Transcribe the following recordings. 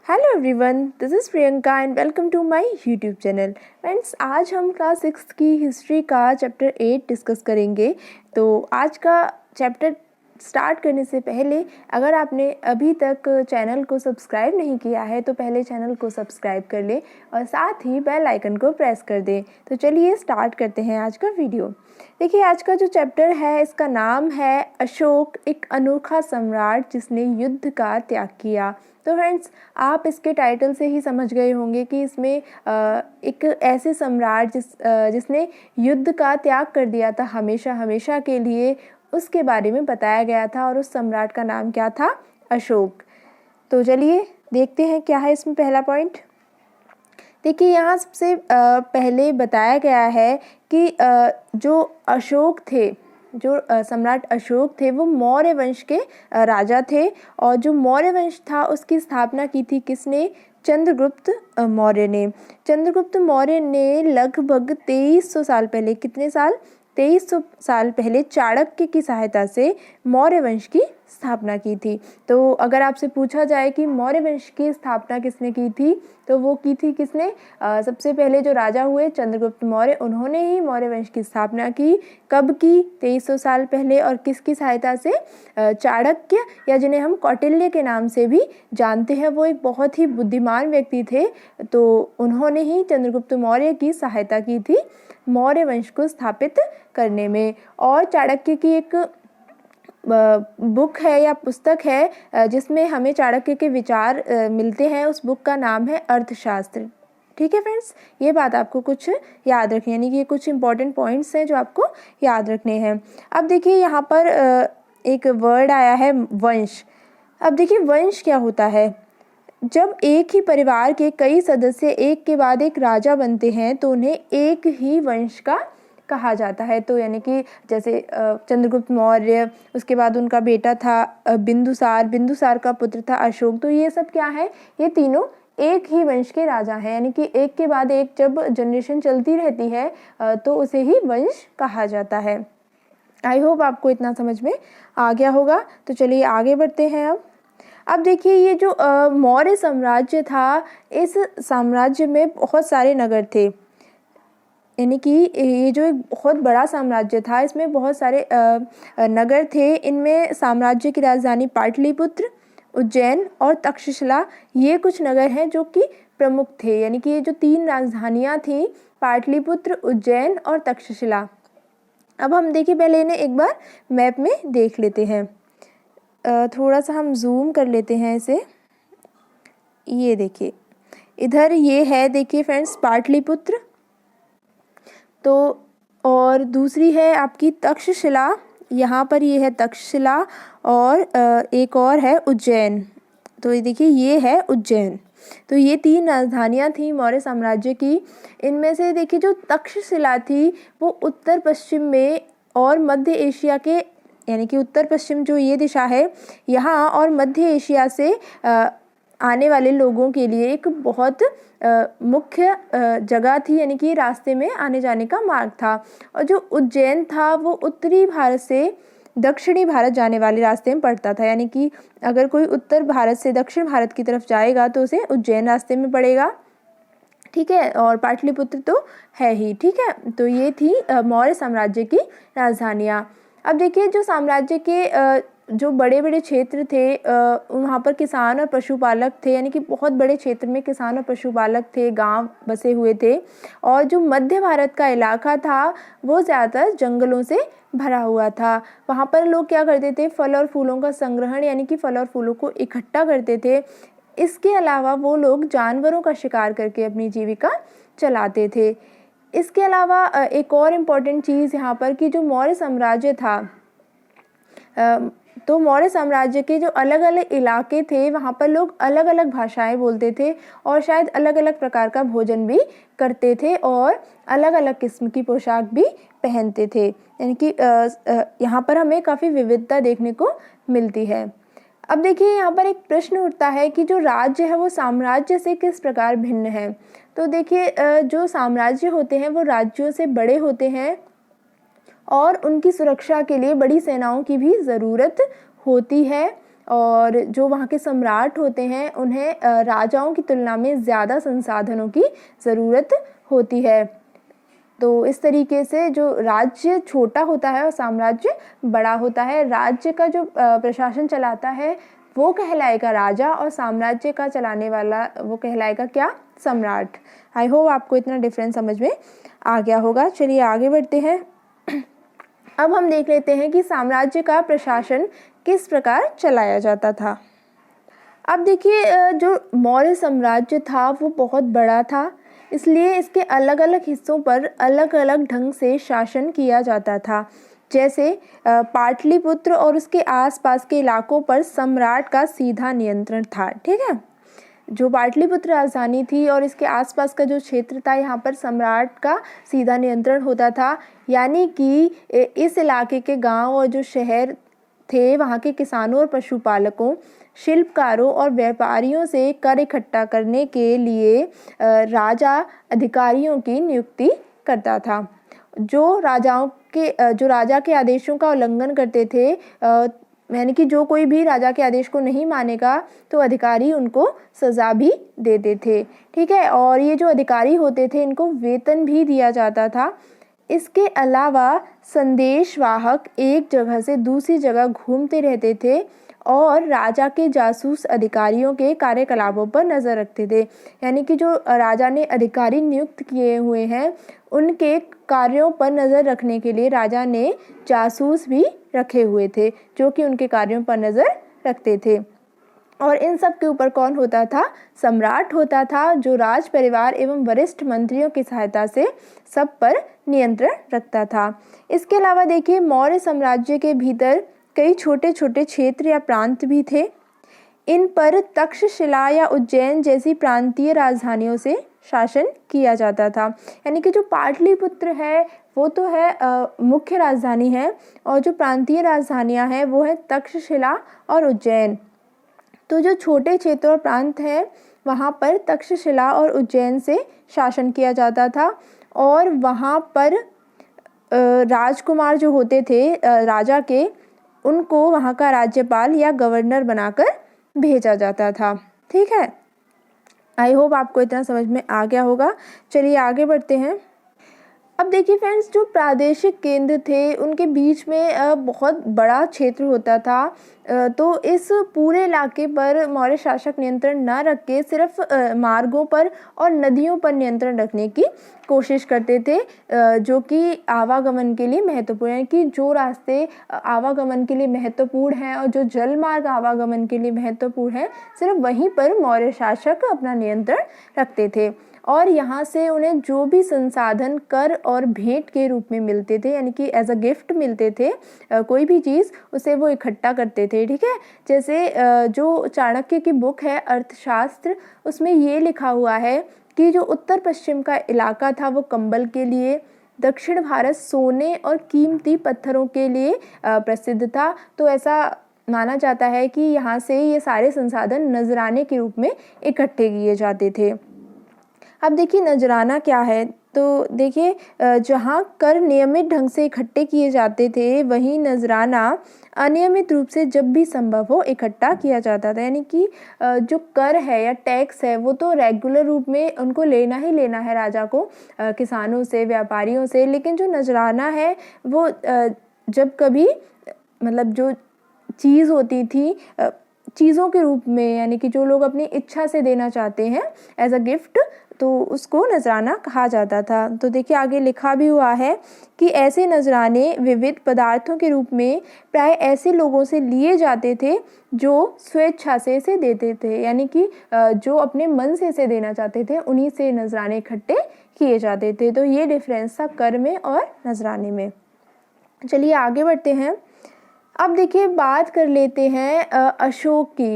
Hello everyone, this is Priyanka and welcome to my YouTube channel. Friends, आज हम class 6 की history का chapter 8 discuss करेंगे। तो आज का चैप्टर स्टार्ट करने से पहले अगर आपने अभी तक चैनल को सब्सक्राइब नहीं किया है तो पहले चैनल को सब्सक्राइब कर लें और साथ ही बेल आइकन को प्रेस कर दें। तो चलिए स्टार्ट करते हैं आज का वीडियो। देखिए, आज का जो चैप्टर है इसका नाम है अशोक, एक अनोखा सम्राट जिसने युद्ध का त्याग किया। तो फ्रेंड्स, आप इसके टाइटल से ही समझ गए होंगे कि इसमें एक ऐसे सम्राट जिसने युद्ध का त्याग कर दिया था हमेशा हमेशा के लिए, उसके बारे में बताया गया था और उस सम्राट का नाम क्या था? अशोक। तो चलिए देखते हैं क्या है इसमें पहला पॉइंट। देखिए, यहाँ सबसे पहले बताया गया है कि जो अशोक थे, जो सम्राट अशोक थे, वो मौर्य वंश के राजा थे। और जो मौर्य वंश था उसकी स्थापना की थी किसने? चंद्रगुप्त मौर्य ने। चंद्रगुप्त मौर्य ने लगभग 2300 साल पहले, कितने साल? 2300 साल पहले चाणक्य की सहायता से मौर्य वंश की स्थापना की थी। तो अगर आपसे पूछा जाए कि मौर्य वंश की स्थापना किसने की थी, तो वो की थी किसने? सबसे पहले जो राजा हुए चंद्रगुप्त मौर्य, उन्होंने ही मौर्य वंश की स्थापना की। कब की? 2300 साल पहले। और किसकी सहायता से? चाणक्य, या जिन्हें हम कौटिल्य के नाम से भी जानते हैं, वो एक बहुत ही बुद्धिमान व्यक्ति थे। तो उन्होंने ही चंद्रगुप्त मौर्य की सहायता की थी मौर्य वंश को स्थापित करने में। और चाणक्य की एक बुक है या पुस्तक है जिसमें हमें चाणक्य के विचार मिलते हैं। उस बुक का नाम है अर्थशास्त्र। ठीक है फ्रेंड्स, ये बात आपको कुछ याद रखनी, यानी कि ये कुछ इंपॉर्टेंट पॉइंट्स हैं जो आपको याद रखने हैं। अब देखिए, यहाँ पर एक वर्ड आया है वंश। अब देखिए, वंश क्या होता है? जब एक ही परिवार के कई सदस्य एक के बाद एक राजा बनते हैं तो उन्हें एक ही वंश का कहा जाता है। तो यानी कि जैसे चंद्रगुप्त मौर्य, उसके बाद उनका बेटा था बिंदुसार, बिंदुसार का पुत्र था अशोक। तो ये सब क्या है? ये तीनों एक ही वंश के राजा हैं, यानी कि एक के बाद एक जब जनरेशन चलती रहती है तो उसे ही वंश कहा जाता है। आई होप आपको इतना समझ में आ गया होगा। तो चलिए आगे बढ़ते हैं। अब देखिए, ये जो मौर्य साम्राज्य था, इस साम्राज्य में बहुत सारे नगर थे, यानी कि ये जो एक बहुत बड़ा साम्राज्य था, इसमें बहुत सारे नगर थे। इनमें साम्राज्य की राजधानी पाटलिपुत्र, उज्जैन और तक्षशिला, ये कुछ नगर हैं जो कि प्रमुख थे। यानी कि ये जो 3 राजधानियाँ थीं, पाटलिपुत्र, उज्जैन और तक्षशिला। अब हम देखिए, पहले इन्हें एक बार मैप में देख लेते हैं। थोड़ा सा हम जूम कर लेते हैं इसे। ये देखिए, इधर ये है, देखिए फ्रेंड्स, पाटलिपुत्र। तो और दूसरी है आपकी तक्षशिला, यहाँ पर ये है तक्षशिला। और एक और है उज्जैन। तो ये देखिए, ये है उज्जैन। तो ये 3 राजधानियाँ थी मौर्य साम्राज्य की। इनमें से देखिए, जो तक्षशिला थी वो उत्तर पश्चिम में और मध्य एशिया के, यानी कि उत्तर पश्चिम जो ये दिशा है यहाँ, और मध्य एशिया से आने वाले लोगों के लिए एक बहुत मुख्य जगह थी, यानी कि रास्ते में आने जाने का मार्ग था। और जो उज्जैन था वो उत्तरी भारत से दक्षिणी भारत जाने वाले रास्ते में पड़ता था, यानी कि अगर कोई उत्तर भारत से दक्षिण भारत की तरफ जाएगा तो उसे उज्जैन रास्ते में पड़ेगा। ठीक है, और पाटलिपुत्र तो है ही। ठीक है, तो ये थी मौर्य साम्राज्य की राजधानियाँ। अब देखिए, जो साम्राज्य के जो बड़े बड़े क्षेत्र थे, वहाँ पर किसान और पशुपालक थे, यानी कि बहुत बड़े क्षेत्र में किसान और पशुपालक थे, गांव बसे हुए थे। और जो मध्य भारत का इलाका था वो ज़्यादातर जंगलों से भरा हुआ था। वहाँ पर लोग क्या करते थे? फल और फूलों का संग्रहण, यानी कि फल और फूलों को इकट्ठा करते थे। इसके अलावा वो लोग जानवरों का शिकार करके अपनी जीविका चलाते थे। इसके अलावा एक और इम्पॉर्टेंट चीज़ यहाँ पर कि जो मौर्य साम्राज्य था, तो मौर्य साम्राज्य के जो अलग अलग इलाके थे वहाँ पर लोग अलग अलग भाषाएं बोलते थे और शायद अलग अलग प्रकार का भोजन भी करते थे और अलग अलग किस्म की पोशाक भी पहनते थे। यानी कि यहाँ पर हमें काफ़ी विविधता देखने को मिलती है। अब देखिए, यहाँ पर एक प्रश्न उठता है कि जो राज्य है वो साम्राज्य से किस प्रकार भिन्न है। तो देखिए, जो साम्राज्य होते हैं वो राज्यों से बड़े होते हैं और उनकी सुरक्षा के लिए बड़ी सेनाओं की भी ज़रूरत होती है। और जो वहाँ के सम्राट होते हैं उन्हें राजाओं की तुलना में ज़्यादा संसाधनों की ज़रूरत होती है। तो इस तरीके से जो राज्य छोटा होता है और साम्राज्य बड़ा होता है। राज्य का जो प्रशासन चलाता है वो कहलाएगा राजा, और साम्राज्य का चलाने वाला वो कहलाएगा क्या? सम्राट। आई होप आपको इतना डिफरेंस समझ में आ गया होगा। चलिए आगे बढ़ते हैं। अब हम देख लेते हैं कि साम्राज्य का प्रशासन किस प्रकार चलाया जाता था। अब देखिए, जो मौर्य साम्राज्य था वो बहुत बड़ा था, इसलिए इसके अलग अलग हिस्सों पर अलग अलग ढंग से शासन किया जाता था। जैसे पाटलिपुत्र और उसके आसपास के इलाकों पर सम्राट का सीधा नियंत्रण था। ठीक है, जो पाटलिपुत्र राजधानी थी और इसके आसपास का जो क्षेत्र था, यहाँ पर सम्राट का सीधा नियंत्रण होता था। यानी कि इस इलाके के गांव और जो शहर थे, वहाँ के किसानों और पशुपालकों, शिल्पकारों और व्यापारियों से कर इकट्ठा करने के लिए राजा अधिकारियों की नियुक्ति करता था। जो राजा के आदेशों का उल्लंघन करते थे, यानी कि जो कोई भी राजा के आदेश को नहीं मानेगा तो अधिकारी उनको सज़ा भी देते थे। ठीक है, और ये जो अधिकारी होते थे इनको वेतन भी दिया जाता था। इसके अलावा संदेशवाहक एक जगह से दूसरी जगह घूमते रहते थे और राजा के जासूस अधिकारियों के कार्यकलापों पर नज़र रखते थे। यानी कि जो राजा ने अधिकारी नियुक्त किए हुए हैं उनके कार्यों पर नज़र रखने के लिए राजा ने जासूस भी रखे हुए थे, जो कि उनके कार्यों पर नज़र रखते थे। और इन सब के ऊपर कौन होता था? सम्राट होता था, जो राज परिवार एवं वरिष्ठ मंत्रियों की सहायता से सब पर नियंत्रण रखता था। इसके अलावा देखिए, मौर्य साम्राज्य के भीतर कई छोटे छोटे क्षेत्र या प्रांत भी थे। इन पर तक्षशिला या उज्जैन जैसी प्रांतीय राजधानियों से शासन किया जाता था। यानी कि जो पाटलिपुत्र है वो तो है मुख्य राजधानी है, और जो प्रांतीय राजधानियां हैं वो है तक्षशिला और उज्जैन। तो जो छोटे क्षेत्र और प्रांत हैं वहाँ पर तक्षशिला और उज्जैन से शासन किया जाता था, और वहाँ पर राजकुमार जो होते थे राजा के, उनको वहाँ का राज्यपाल या गवर्नर बनाकर भेजा जाता था। ठीक है, आई होप आपको इतना समझ में आ गया होगा। चलिए आगे बढ़ते हैं। अब देखिए फ्रेंड्स, जो प्रादेशिक केंद्र थे उनके बीच में बहुत बड़ा क्षेत्र होता था। तो इस पूरे इलाके पर मौर्य शासक नियंत्रण न रख के सिर्फ मार्गों पर और नदियों पर नियंत्रण रखने की कोशिश करते थे, जो कि आवागमन के लिए महत्वपूर्ण है। कि जो रास्ते आवागमन के लिए महत्वपूर्ण हैं और जो जल मार्ग आवागमन के लिए महत्वपूर्ण है, सिर्फ वहीं पर मौर्य शासक अपना नियंत्रण रखते थे। और यहाँ से उन्हें जो भी संसाधन कर और भेंट के रूप में मिलते थे, यानी कि एज अ गिफ्ट मिलते थे, कोई भी चीज़ उसे वो इकट्ठा करते थे। ठीक है, जैसे जो चाणक्य की बुक है अर्थशास्त्र, उसमें ये लिखा हुआ है कि जो उत्तर पश्चिम का इलाका था वो कंबल के लिए, दक्षिण भारत सोने और कीमती पत्थरों के लिए प्रसिद्ध था। तो ऐसा माना जाता है कि यहाँ से ये सारे संसाधन नजराने के रूप में इकट्ठे किए जाते थे। अब देखिए नजराना क्या है। तो देखिए, जहाँ कर नियमित ढंग से इकट्ठे किए जाते थे, वहीं नजराना अनियमित रूप से जब भी संभव हो इकट्ठा किया जाता था। यानी कि जो कर है या टैक्स है वो तो रेगुलर रूप में उनको लेना ही लेना है राजा को, किसानों से, व्यापारियों से। लेकिन जो नजराना है वो जब कभी मतलब जो चीज़ होती थी चीज़ों के रूप में, यानी कि जो लोग अपनी इच्छा से देना चाहते हैं एज अ गिफ्ट, तो उसको नजराना कहा जाता था। तो देखिए आगे लिखा भी हुआ है कि ऐसे नजराने विविध पदार्थों के रूप में प्राय ऐसे लोगों से लिए जाते थे जो स्वेच्छा से इसे देते थे। यानी कि जो अपने मन से इसे देना चाहते थे उन्हीं से नजराने इकट्ठे किए जाते थे। तो ये डिफरेंस था कर में और नजराने में। चलिए आगे बढ़ते हैं। अब देखिए बात कर लेते हैं अशोक की,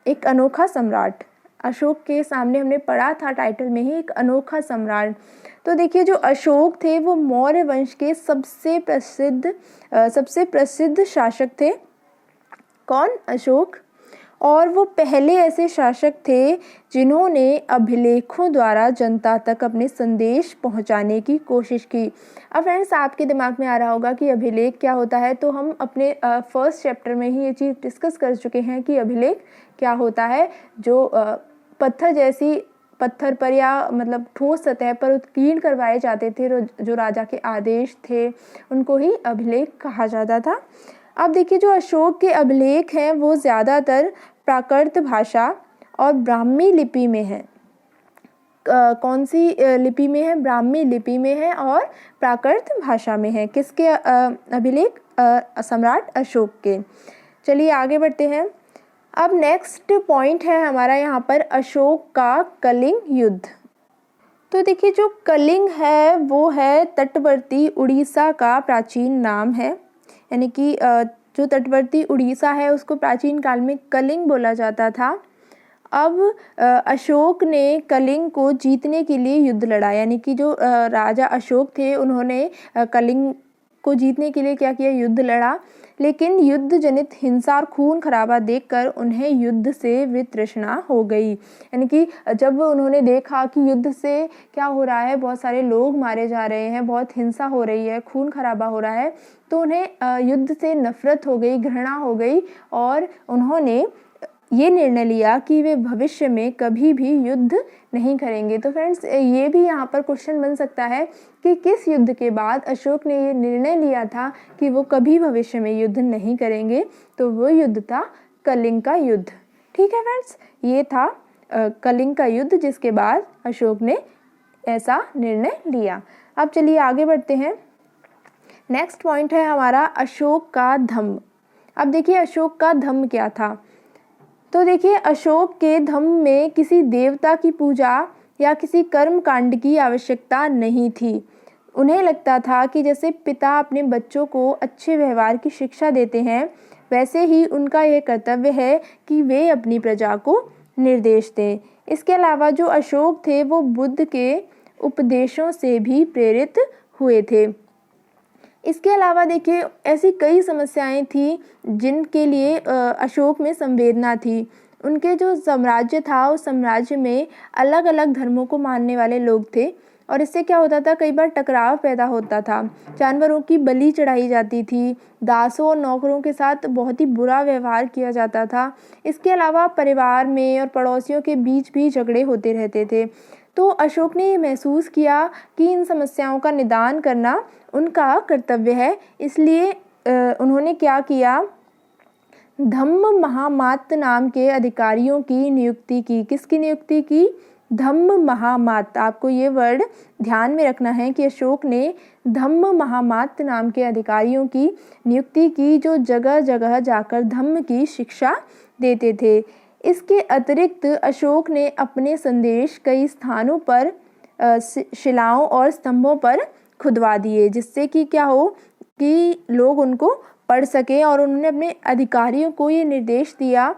एक अनोखा सम्राट। अशोक के सामने हमने पढ़ा था टाइटल में ही, एक अनोखा सम्राट। तो देखिए जो अशोक थे वो मौर्य वंश के सबसे प्रसिद्ध शासक थे। कौन? अशोक। और वो पहले ऐसे शासक थे जिन्होंने अभिलेखों द्वारा जनता तक अपने संदेश पहुंचाने की कोशिश की। अब फ्रेंड्स, आपके दिमाग में आ रहा होगा कि अभिलेख क्या होता है, तो हम अपने फर्स्ट चैप्टर में ही ये चीज़ डिस्कस कर चुके हैं कि अभिलेख क्या होता है। जो पत्थर पर या मतलब ठोस सतह पर उत्कीर्ण करवाए जाते थे जो राजा के आदेश थे, उनको ही अभिलेख कहा जाता था। अब देखिए, जो अशोक के अभिलेख हैं वो ज़्यादातर प्राकृत भाषा और ब्राह्मी लिपि में है। कौन सी लिपि में है? ब्राह्मी लिपि में है और प्राकृत भाषा में है। किसके अभिलेख? सम्राट अशोक के। चलिए आगे बढ़ते हैं। अब नेक्स्ट पॉइंट है हमारा यहाँ पर अशोक का कलिंग युद्ध। तो देखिए, जो कलिंग है वो है तटवर्ती उड़ीसा का प्राचीन नाम है, यानी कि जो तटवर्ती उड़ीसा है उसको प्राचीन काल में कलिंग बोला जाता था। अब अशोक ने कलिंग को जीतने के लिए युद्ध लड़ा, यानी कि जो राजा अशोक थे उन्होंने कलिंग को जीतने के लिए क्या किया? युद्ध लड़ा। लेकिन युद्ध जनित हिंसा और खून खराबा देखकर उन्हें युद्ध से वितृष्णा हो गई, यानी कि जब उन्होंने देखा कि युद्ध से क्या हो रहा है, बहुत सारे लोग मारे जा रहे हैं, बहुत हिंसा हो रही है, खून खराबा हो रहा है, तो उन्हें युद्ध से नफरत हो गई, घृणा हो गई और उन्होंने ये निर्णय लिया कि वे भविष्य में कभी भी युद्ध नहीं करेंगे। तो फ्रेंड्स, ये भी यहाँ पर क्वेश्चन बन सकता है कि किस युद्ध के बाद अशोक ने ये निर्णय लिया था कि वो कभी भविष्य में युद्ध नहीं करेंगे? तो वो युद्ध था कलिंग का युद्ध। ठीक है फ्रेंड्स, ये था कलिंग का युद्ध जिसके बाद अशोक ने ऐसा निर्णय लिया। अब चलिए आगे बढ़ते हैं। नेक्स्ट पॉइंट है हमारा अशोक का धम्म। अब देखिए, अशोक का धम्म क्या था? तो देखिए, अशोक के धम्म में किसी देवता की पूजा या किसी कर्म कांड की आवश्यकता नहीं थी। उन्हें लगता था कि जैसे पिता अपने बच्चों को अच्छे व्यवहार की शिक्षा देते हैं, वैसे ही उनका यह कर्तव्य है कि वे अपनी प्रजा को निर्देश दें। इसके अलावा जो अशोक थे वो बुद्ध के उपदेशों से भी प्रेरित हुए थे। इसके अलावा देखिए, ऐसी कई समस्याएं थी जिनके लिए अशोक में संवेदना थी। उनके जो साम्राज्य था उस साम्राज्य में अलग अलग धर्मों को मानने वाले लोग थे और इससे क्या होता था, कई बार टकराव पैदा होता था। जानवरों की बलि चढ़ाई जाती थी, दासों और नौकरों के साथ बहुत ही बुरा व्यवहार किया जाता था। इसके अलावा परिवार में और पड़ोसियों के बीच भी झगड़े होते रहते थे। तो अशोक ने ये महसूस किया कि इन समस्याओं का निदान करना उनका कर्तव्य है, इसलिए उन्होंने क्या किया? धम्म महामात्त नाम के अधिकारियों की नियुक्ति की। किसकी नियुक्ति की? धम्म महामात्त। आपको ये वर्ड ध्यान में रखना है कि अशोक ने धम्म महामात्त नाम के अधिकारियों की नियुक्ति की, जो जगह जगह जाकर धम्म की शिक्षा देते थे। इसके अतिरिक्त अशोक ने अपने संदेश कई स्थानों पर शिलाओं और स्तंभों पर खुदवा दिए, जिससे कि क्या हो कि लोग उनको पढ़ सकें। और उन्होंने अपने अधिकारियों को ये निर्देश दिया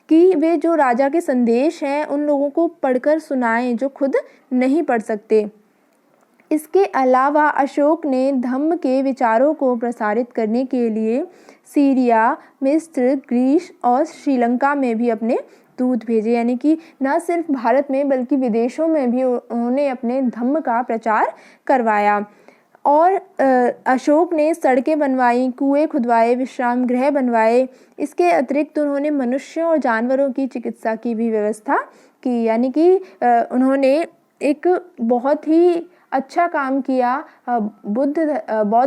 कि वे जो राजा के संदेश हैं उन लोगों को पढ़कर सुनाएं जो खुद नहीं पढ़ सकते। इसके अलावा अशोक ने धम्म के विचारों को प्रसारित करने के लिए सीरिया, मिस्र, ग्रीस और श्रीलंका में भी अपने दूत भेजे, यानी कि न सिर्फ भारत में बल्कि विदेशों में भी उन्होंने अपने धम्म का प्रचार करवाया। और अशोक ने सड़कें बनवाई, कुएं खुदवाए, विश्राम गृह बनवाए। इसके अतिरिक्त उन्होंने मनुष्यों और जानवरों की चिकित्सा की भी व्यवस्था की, यानी कि उन्होंने एक बहुत ही अच्छा काम किया। बौद्ध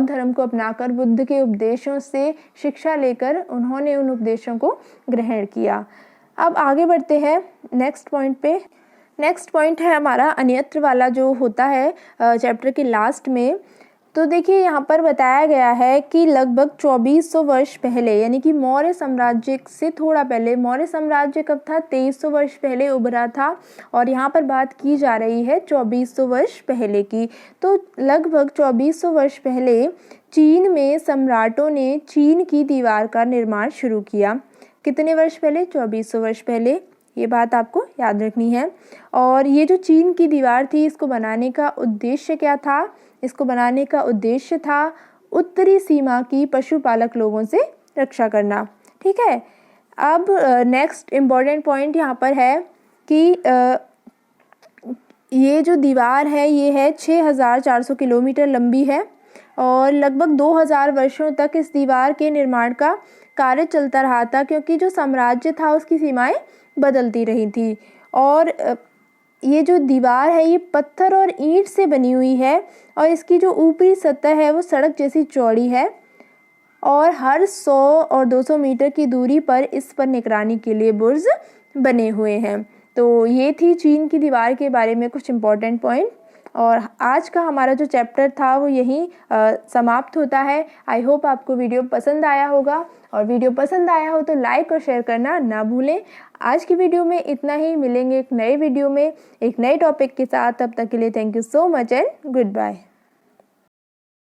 धर्म को अपनाकर, बुद्ध के उपदेशों से शिक्षा लेकर उन्होंने उन उपदेशों को ग्रहण किया। अब आगे बढ़ते हैं नेक्स्ट पॉइंट पे। नेक्स्ट पॉइंट है हमारा अन्यत्र वाला, जो होता है चैप्टर के लास्ट में। तो देखिए, यहाँ पर बताया गया है कि लगभग 2400 वर्ष पहले, यानी कि मौर्य साम्राज्य से थोड़ा पहले, मौर्य साम्राज्य कब था? 2300 वर्ष पहले उभरा था और यहाँ पर बात की जा रही है 2400 वर्ष पहले की। तो लगभग 2400 वर्ष पहले चीन में सम्राटों ने चीन की दीवार का निर्माण शुरू किया। कितने वर्ष पहले? 2400 वर्ष पहले। ये बात आपको याद रखनी है। और ये जो चीन की दीवार थी, इसको बनाने का उद्देश्य क्या था? इसको बनाने का उद्देश्य था उत्तरी सीमा की पशुपालक लोगों से रक्षा करना। ठीक है। अब नेक्स्ट इम्पॉर्टेंट पॉइंट यहाँ पर है कि ये जो दीवार है ये है 6400 किलोमीटर लंबी है और लगभग 2000 वर्षों तक इस दीवार के निर्माण का कार्य चलता रहा था, क्योंकि जो साम्राज्य था उसकी सीमाएं बदलती रही थी। और ये जो दीवार है ये पत्थर और ईंट से बनी हुई है और इसकी जो ऊपरी सतह है वो सड़क जैसी चौड़ी है और हर 100 और 200 मीटर की दूरी पर इस पर निगरानी के लिए बुर्ज बने हुए हैं। तो ये थी चीन की दीवार के बारे में कुछ इम्पोर्टेंट पॉइंट, और आज का हमारा जो चैप्टर था वो यहीं समाप्त होता है। आई होप आपको वीडियो पसंद आया होगा, और वीडियो पसंद आया हो तो लाइक और शेयर करना ना भूलें। आज की वीडियो में इतना ही, मिलेंगे एक नए वीडियो में एक नए टॉपिक के साथ। तब तक के लिए thank you so much and good bye.